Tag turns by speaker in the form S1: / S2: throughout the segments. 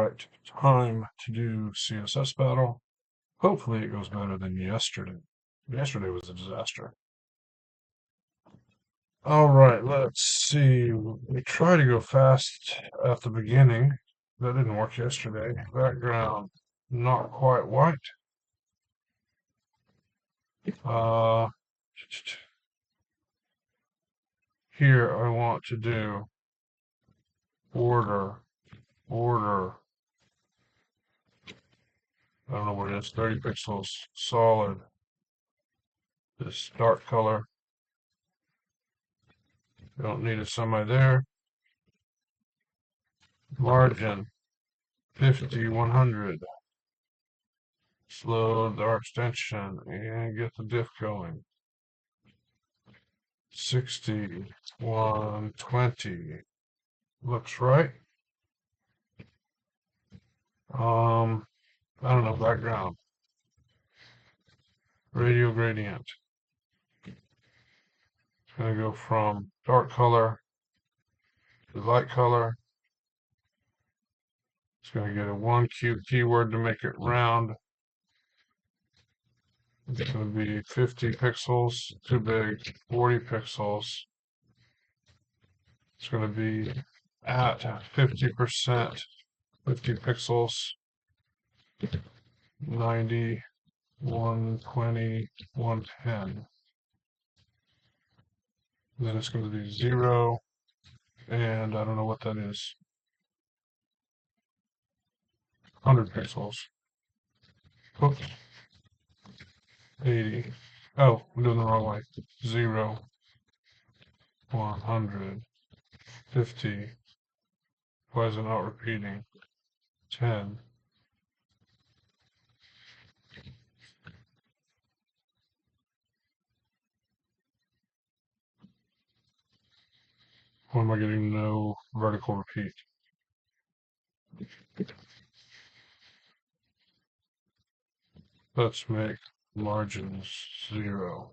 S1: Alright, time to do CSS battle. Hopefully it goes better than yesterday. Yesterday was a disaster. Alright, let's see. We try to go fast at the beginning. That didn't work yesterday. Background, not quite white. Here I want to do order. I don't know what it is, 30 pixels, solid. This dark color. Don't need a semi there. Margin 50, 100. Slow our extension and get the diff going. 60, 120. Looks right. I don't know, background. Radial gradient. It's going to go from dark color to light color. It's going to get a 1 keyword to make it round. It's going to be 50 pixels, too big, 40 pixels. It's going to be at 50%, 50 pixels, 90, 120, 110. Then it's going to be 0, and I don't know what that is. 100 pixels. Oops. 80. Oh, I'm doing the wrong way. 0, 100, 50. Why is it not repeating? 10. Why am I getting no vertical repeat? Let's make margins 0.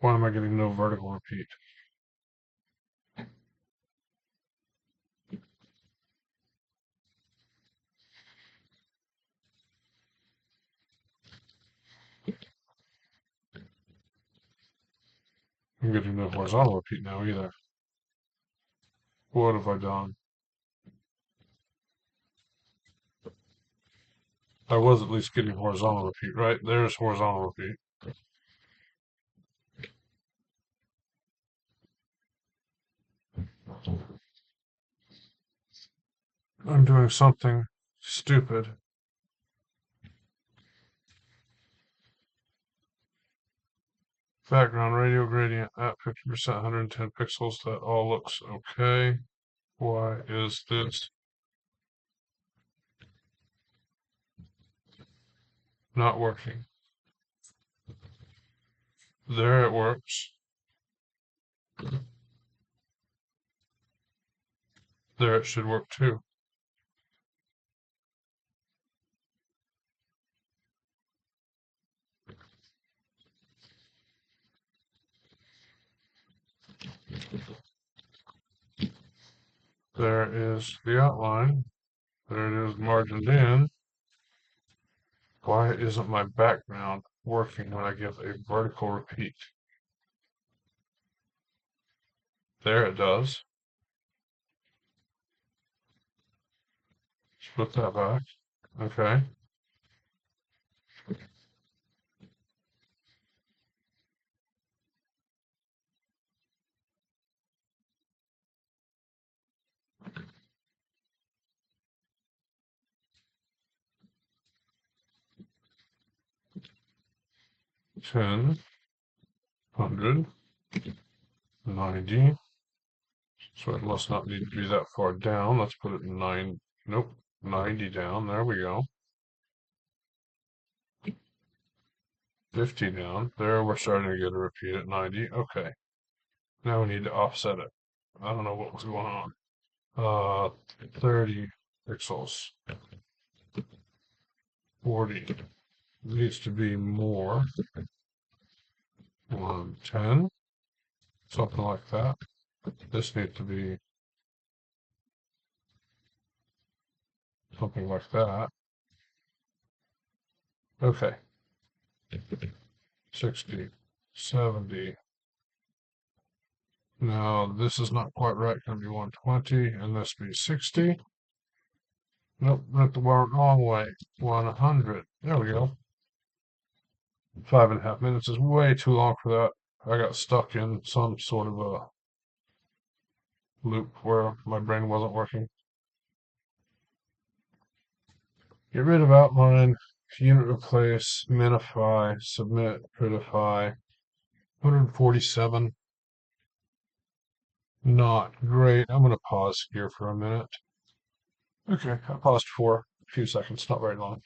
S1: Why am I getting no vertical repeat? I'm getting no horizontal repeat now either. What have I done? I was at least getting horizontal repeat, right? There's horizontal repeat. I'm doing something stupid. Background radial gradient at 50%, 110 pixels. That all looks okay. Why is this not working? There it works. There it should work too. There is the outline. There it is margined in. Why isn't my background working when I give a vertical repeat? There it does. Split that back. Okay. Ten, 100, 90. So it must not need to be that far down. Let's put it 9. Nope. 90 down. There we go. 50 down. There we're starting to get a repeat at 90. Okay. Now we need to offset it. I don't know what was going on. 30 pixels. 40. needs to be more. 110, something like that. This needs to be something like that. Okay. 60, 70. Now, this is not quite right. Going to be 120, and this be 60. Nope, went the wrong way. 100. There we go. 5.5 minutes is way too long for that. I got stuck in some sort of a loop where my brain wasn't working. Get rid of outline, unit replace, minify, submit, prettify. 147. Not great. I'm going to pause here for a minute. Okay, I paused for a few seconds, not very long.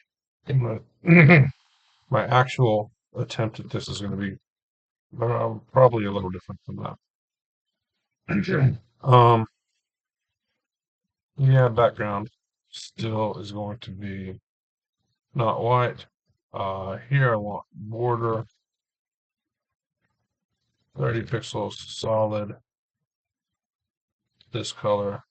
S1: My actual attempt at this is going to be probably a little different from that. Yeah, background still is going to be not white. Here I want border 30 pixels solid. This color.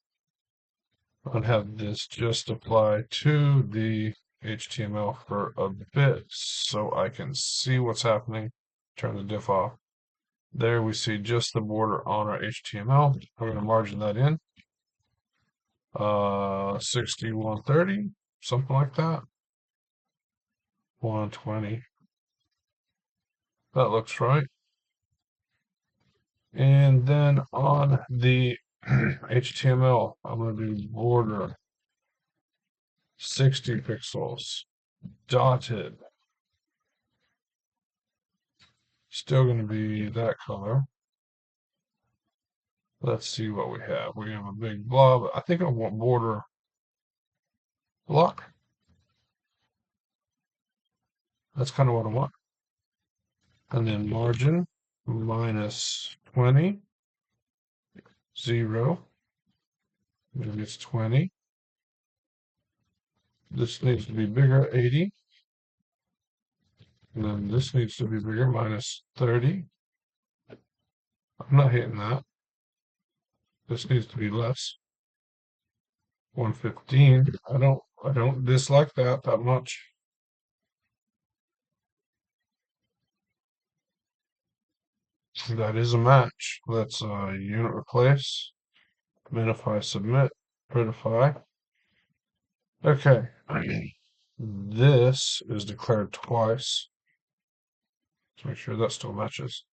S1: I'm going to have this just apply to the HTML for a bit so I can see what's happening. Turn the diff off. There we see just the border on our HTML. We're going to margin that in. 60, 130, something like that. 120. That looks right. And then on the HTML, I'm going to do border 60 pixels, dotted. Still going to be that color. Let's see what we have. We have a big blob. I think I want border block. That's kind of what I want. And then margin minus 20, 0. Maybe it's 20. This needs to be bigger, 80. And then this needs to be bigger, minus 30. I'm not hitting that. This needs to be less. 115. I don't dislike that much. That is a match. Let's unit replace, minify, submit, prettify. Okay. This is declared twice. Let's make sure that still matches.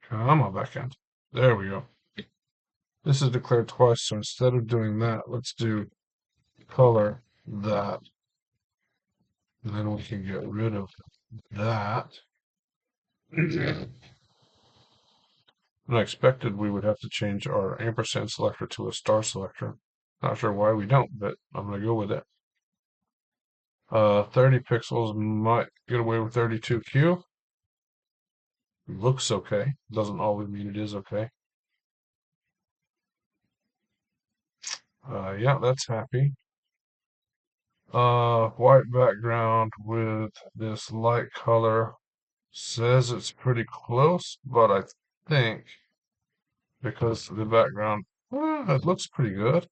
S1: Come on, back end. There we go. This is declared twice, so instead of doing that, let's do color that. And then we can get rid of that. And I expected we would have to change our ampersand selector to a star selector. Not sure why we don't, but I'm going to go with it. 30 pixels might get away with 32Q. Looks okay. Doesn't always mean it is okay. Yeah, that's happy. White background with this light color. Says it's pretty close, but I think because the background, it looks pretty good.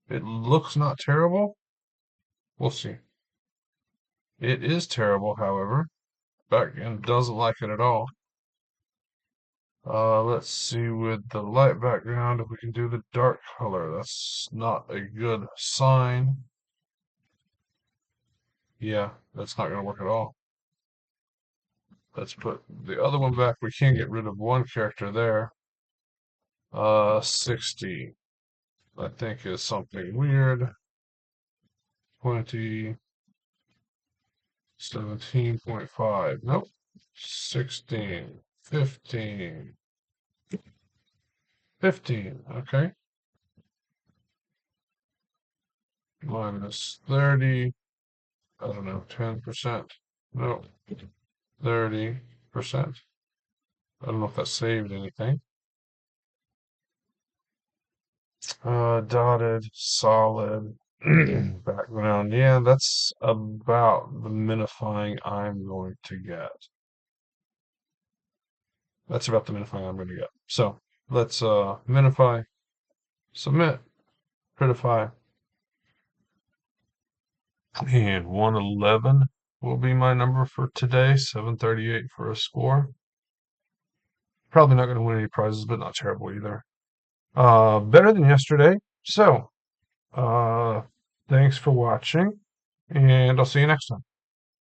S1: It looks not terrible. We'll see. It is terrible, however. Backend doesn't like it at all. Let's see with the light background if we can do the dark color. That's not a good sign. Yeah, that's not going to work at all. Let's put the other one back. We can get rid of one character there. 60, I think is something weird. 20, 17.5. Nope. 16, 15. 15, okay. Minus 30. I don't know, 10%. No, 30%. I don't know if that saved anything. Dotted, solid. Background, yeah, that's about the minifying I'm going to get. That's about the minifying I'm going to get. So let's minify, submit, critify, and 111 will be my number for today. 738 for a score. Probably not going to win any prizes, but not terrible either. Better than yesterday. So, uh, thanks for watching, and I'll see you next time.